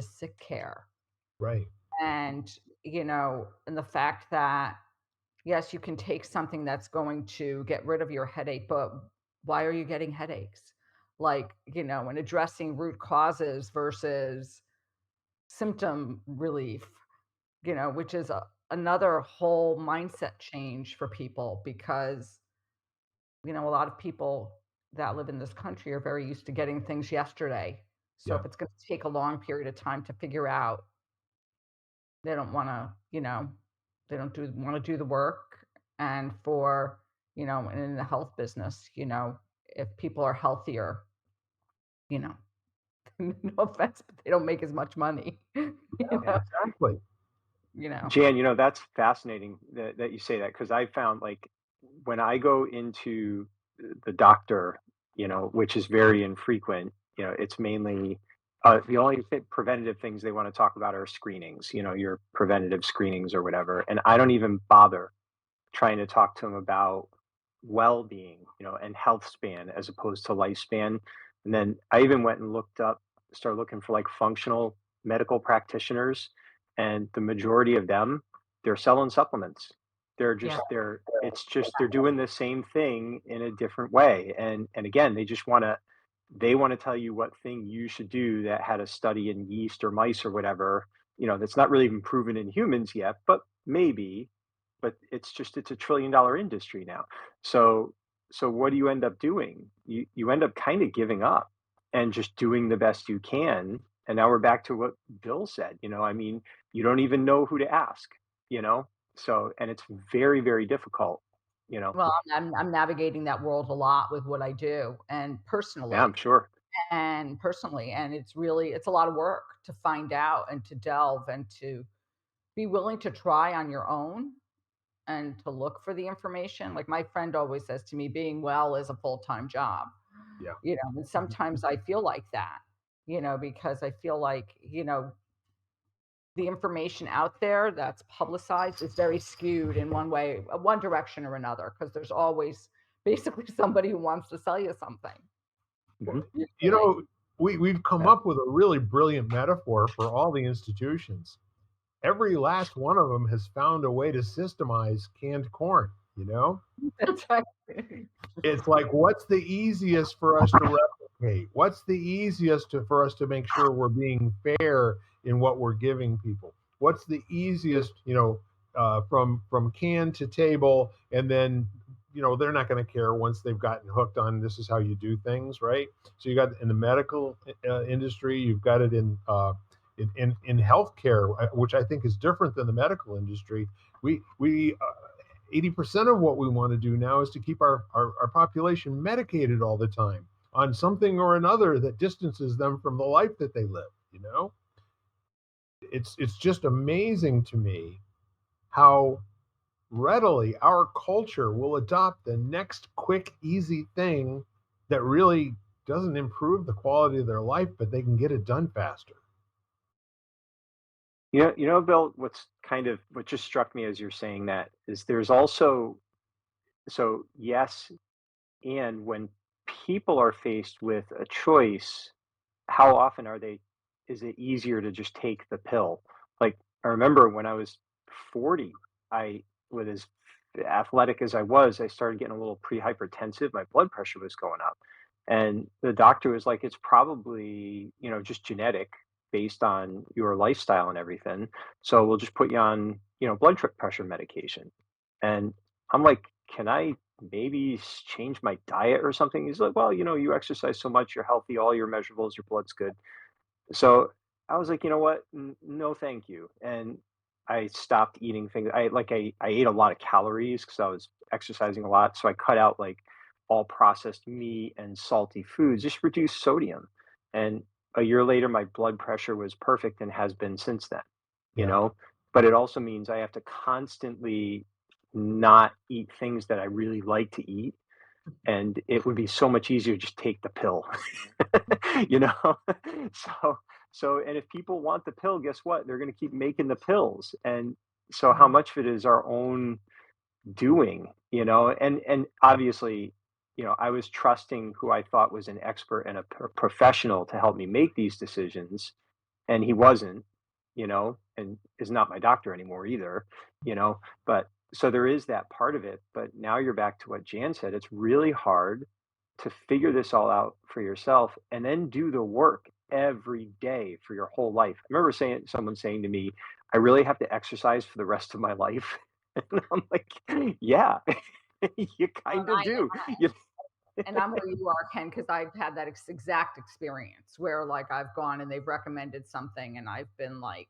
sick care. Right. And, and the fact that, yes, you can take something that's going to get rid of your headache, but why are you getting headaches? Like, and addressing root causes versus symptom relief, which is another whole mindset change for people because, a lot of people that live in this country are very used to getting things yesterday. So Yeah. if it's going to take a long period of time to figure out, they don't want to, they don't do want to do the work. And for, in the health business, if people are healthier, you know, no offense, but they don't make as much money, Yeah, exactly. you know. Jan, that's fascinating that you say that because I found like when I go into the doctor, which is very infrequent, it's mainly the only preventative things they want to talk about are screenings, your preventative screenings or whatever. And I don't even bother trying to talk to them about well-being, and health span as opposed to lifespan. And then I even went and started looking for like functional medical practitioners, and the majority of them, they're selling supplements. Yeah. It's just they're doing the same thing in a different way. And again, they want to tell you what thing you should do that had a study in yeast or mice or whatever, that's not really even proven in humans yet, but maybe, but it's a $1 trillion industry now. So what do you end up doing? You end up kind of giving up and just doing the best you can. And now we're back to what Bill said. I mean, you don't even know who to ask. You know, and it's very very difficult. You know, Well, I'm navigating that world a lot with what I do yeah, I'm sure. and personally, and it's a lot of work to find out and to delve and to be willing to try on your own and to look for the information. Like my friend always says to me, being well is a full-time job, Yeah. and Mhm. sometimes I feel like that, because I feel like, the information out there that's publicized is very skewed in one way, one direction or another, because there's always basically somebody who wants to sell you something. Well, you Usually. know, we've come Yeah. up with a really brilliant metaphor for all the institutions. Every last one of them has found a way to systemize canned corn, you know? That's right. It's like, what's the easiest for us to replicate? What's the easiest for us to make sure we're being fair in what we're giving people? What's the easiest, from can to table, and then they're not going to care once they've gotten hooked on this is how you do things, right? So you got in the medical industry, you've got it in healthcare, which I think is different than the medical industry. We 80% of what we want to do now is to keep our population medicated all the time on something or another that distances them from the life that they live. It's just amazing to me how readily our culture will adopt the next quick easy thing that really doesn't improve the quality of their life, but they can get it done faster. Bill, what just struck me as you're saying that is there's also, so yes, and when people are faced with a choice, how often is it easier to just take the pill? Like, I remember when I was 40, I, with as athletic as I was, I started getting a little pre-hypertensive. My blood pressure was going up. And the doctor was like, it's probably, just genetic based on your lifestyle and everything. So we'll just put you on, pressure medication. And I'm like, can I maybe change my diet or something? He's like, well, you exercise so much, you're healthy, all your measurables, your blood's good. So I was like, you know what? No, thank you. And I stopped eating things. I ate a lot of calories because I was exercising a lot. So I cut out like all processed meat and salty foods, just reduced sodium. And a year later, my blood pressure was perfect and has been since then, you Yeah. know? But it also means I have to constantly not eat things that I really like to eat, and it would be so much easier to just take the pill. you know so and if people want the pill, guess what, they're going to keep making the pills. And so how Mhm. much of it is our own doing, and obviously, I was trusting who I thought was an expert and a professional to help me make these decisions. and he wasn't, and is not my doctor anymore either, but so there is that part of it. But now you're back to what Jan said. It's really hard to figure this all out for yourself and then do the work every day for your whole life. I remember someone saying to me, I really have to exercise for the rest of my life. And I'm like, yeah, you Well, kind of do. You, and I'm where you are, Ken, because I've had that exact experience where like I've gone and they've recommended something and I've been like,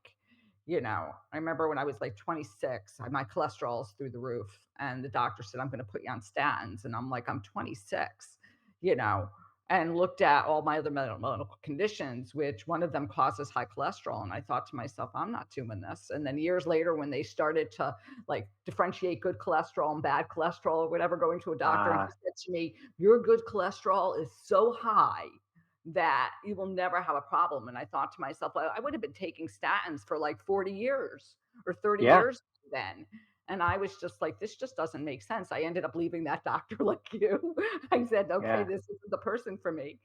I remember when I was like 26, my cholesterol is through the roof, and the doctor said, I'm going to put you on statins. And I'm like, I'm 26, you know, and looked at all my other medical conditions, which one of them causes high cholesterol. And I thought to myself, I'm not doing this. And then years later, when they started to like differentiate good cholesterol and bad cholesterol or whatever, going to a doctor, and he ah, said to me, your good cholesterol is so high that you will never have a problem. And I thought to myself, I would have been taking statins for like 40 years or 30 yeah, years then. And I was just like, this just doesn't make sense. I ended up leaving that doctor like you. I said, okay, yeah. this isn't the person for me.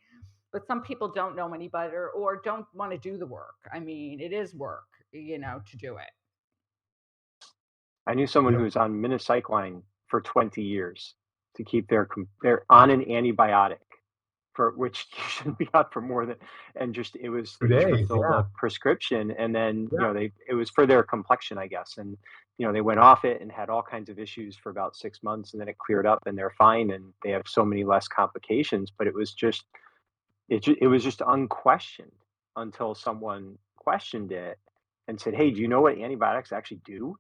But some people don't know any better or don't want to do the work. I mean, it is work, to do it. I knew someone Yeah. who was on minocycline for 20 years to keep they're on an antibiotic for which you shouldn't be on for more than, and just they just Today, refilled yeah, a prescription, and then yeah. it was for their complexion, I guess, and they went off it and had all kinds of issues for about 6 months, and then it cleared up and they're fine and they have so many less complications. But it was just unquestioned until someone questioned it and said, hey, do you know what antibiotics actually do?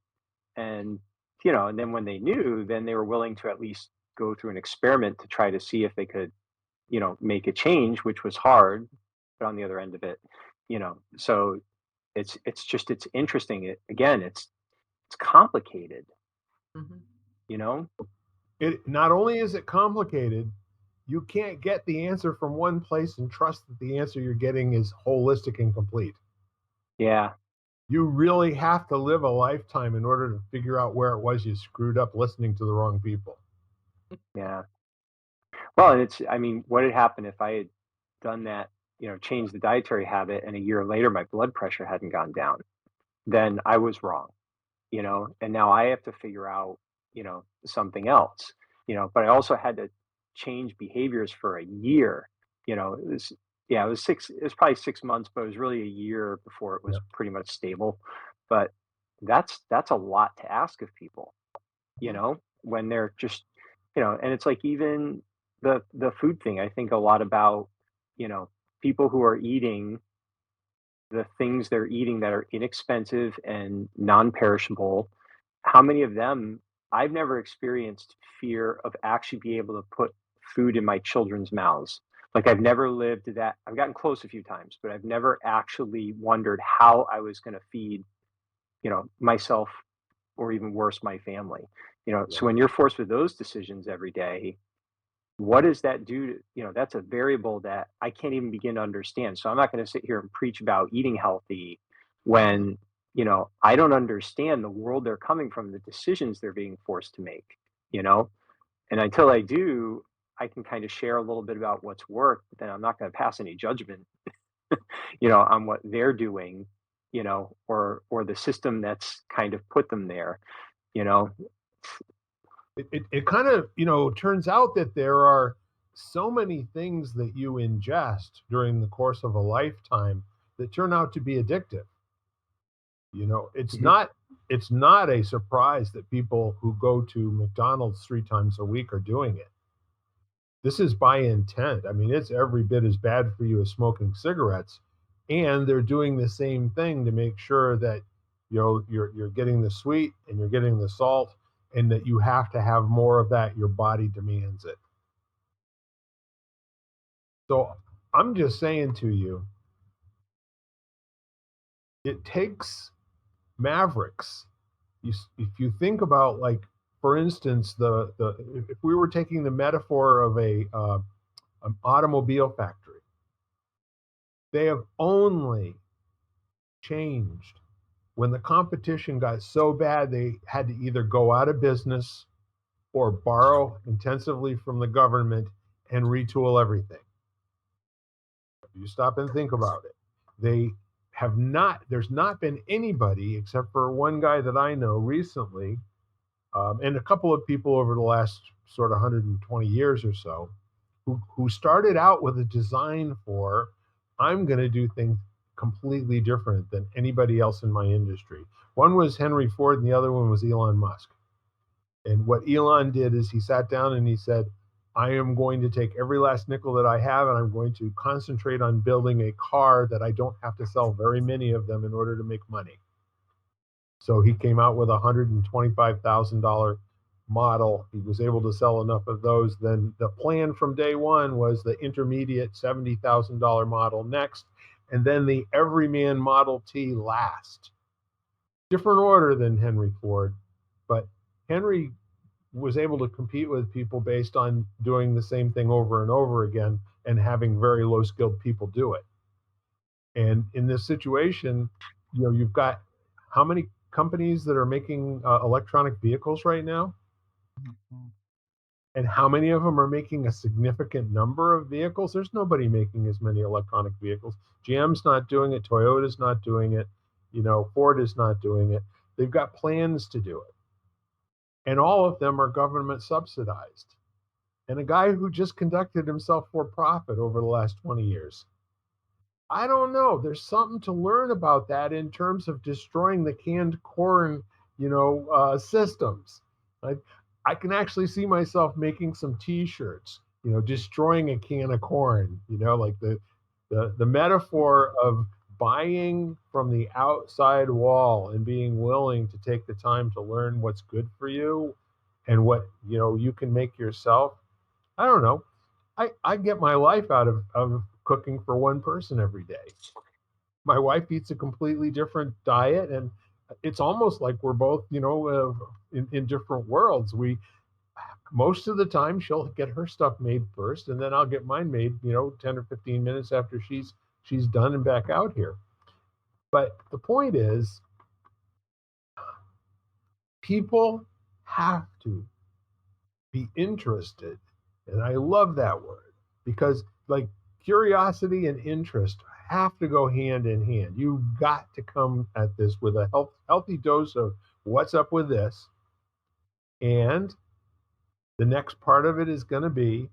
And and then when they knew, then they were willing to at least go through an experiment to try to see if they could make a change, which was hard, but on the other end of it, so it's interesting. Again, it's complicated, Mhm. you know? It not only is it complicated, you can't get the answer from one place and trust that the answer you're getting is holistic and complete. Yeah, You really have to live a lifetime in order to figure out where it was you screwed up listening to the wrong people. yeah. Well, and I mean, what had happened if I had done that, changed the dietary habit and a year later my blood pressure hadn't gone down? Then I was wrong. And now I have to figure out, something else, but I also had to change behaviors for a year. It was, yeah, it was probably 6 months, but it was really a year before it was Yeah. pretty much stable. But that's a lot to ask of people, Mhm. when they're just, and it's like even the food thing. I think a lot about, you know, people who are eating the things they're eating that are inexpensive and non-perishable. How many of them, I've never experienced fear of actually be able to put food in my children's mouths. Like I've never lived that. I've gotten close a few times, but I've never actually wondered how I was going to feed, myself, or even worse, my family. Yeah. So when you're forced with those decisions every day, what does that do to, that's a variable that I can't even begin to understand. So I'm not going to sit here and preach about eating healthy Mhm. when, I don't understand the world they're coming from, the decisions they're being forced to make, you know? And until I do, I can kind of share a little bit about what's worked, but then I'm not going to pass any judgment, on what they're doing, or the system that's kind of put them there, you know? It kind of, turns out that there are so many things that you ingest during the course of a lifetime that turn out to be addictive. It's Mhm. not a surprise that people who go to McDonald's 3 times a week are doing it. This is by intent. I mean, it's every bit as bad for you as smoking cigarettes, and they're doing the same thing to make sure that you're getting the sweet and you're getting the salt, and that you have to have more of that. Your body demands it. So I'm just saying to you, it takes mavericks. If you think about, like, for instance, the if we were taking the metaphor of an automobile factory, they have only changed when the competition got so bad they had to either go out of business or borrow intensively from the government and retool everything. You stop and think about it. They have not, there's not been anybody except for one guy that I know recently, and a couple of people over the last sort of 120 years or so, who started out with a design for, I'm going to do things completely different than anybody else in my industry. One was Henry Ford, and the other one was Elon Musk. And what Elon did is he sat down and he said, I am going to take every last nickel that I have and I'm going to concentrate on building a car that I don't have to sell very many of them in order to make money. So he came out with a $125,000 model. He was able to sell enough of those. Then the plan from day one was the intermediate $70,000 model next, and then the everyman Model T last. Different order than Henry Ford, but Henry was able to compete with people based on doing the same thing over and over again and having very low skilled people do it. And in this situation, you've got how many companies that are making electronic vehicles right now? Mhm. And how many of them are making a significant number of vehicles? There's nobody making as many electronic vehicles. GM's not doing it. Toyota's not doing it. Ford is not doing it. They've got plans to do it. And all of them are government subsidized. And a guy who just conducted himself for profit over the last 20 years. I don't know. There's something to learn about that in terms of destroying the canned corn, systems. I, I can actually see myself making some T-shirts, destroying a can of corn. Like the metaphor of buying from the outside wall and being willing to take the time to learn what's good for you and what you can make yourself. I don't know. I get my life out of cooking for one person every day. My wife eats a completely different diet, and it's almost like we're both, in different worlds. We Most of the time she'll get her stuff made first, and then I'll get mine made, 10 or 15 minutes after she's done and back out here. But the point is, people have to be interested. And I love that word because, like, curiosity and interest have to go hand in hand. You've got to come at this with a healthy dose of what's up with this. And the next part of it is going to be,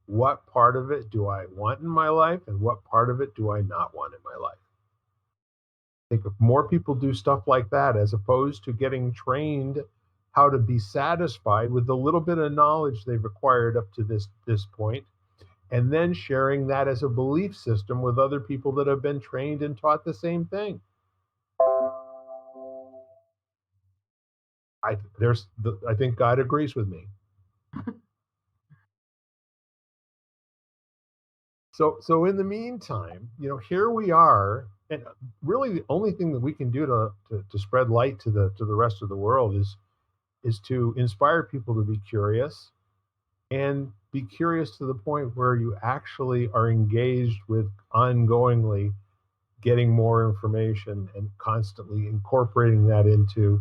what part of it do I want in my life and what part of it do I not want in my life? I think if more people do stuff like that, as opposed to getting trained how to be satisfied with the little bit of knowledge they've acquired up to this point, and then sharing that as a belief system with other people that have been trained and taught the same thing. I think God agrees with me. So in the meantime, here we are, and really the only thing that we can do to spread light to the rest of the world is to inspire people to be curious, and be curious to the point where you actually are engaged with ongoingly getting more information and constantly incorporating that into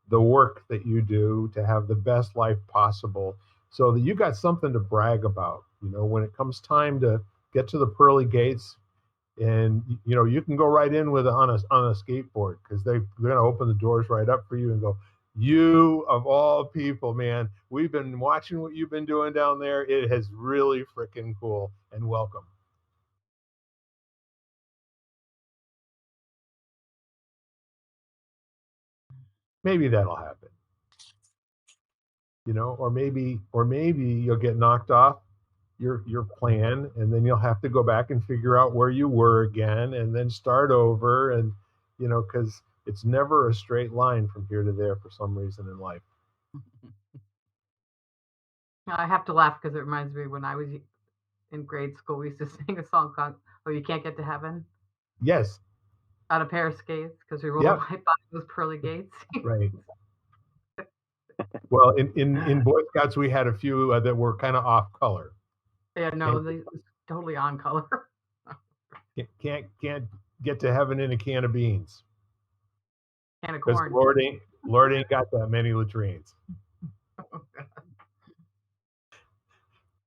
the work that you do to have the best life possible, so that you got something to brag about, when it comes time to get to the pearly gates. And you can go right in with on a skateboard, because they're going to open the doors right up for you and go, you of all people, man, we've been watching what you've been doing down there. It has really freaking cool, and welcome. Maybe that'll happen, or maybe you'll get knocked off your plan, and then you'll have to go back and figure out where you were again and then start over. And because it's never a straight line from here to there for some reason in life. I have to laugh because it reminds me when I was in grade school, we used to sing a song called "Oh, You Can't Get to Heaven" Yes. on a pair of skates because we rolled Yep. right by those pearly gates. Right. Well, in Boy Scouts, we had a few that were kind of off color. Yeah, no, they was totally on color. Can't get to heaven in a can of beans, Can of because corn. Lord ain't got that many latrines.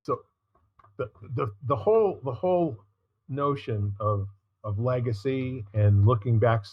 So the whole notion of of legacy and looking back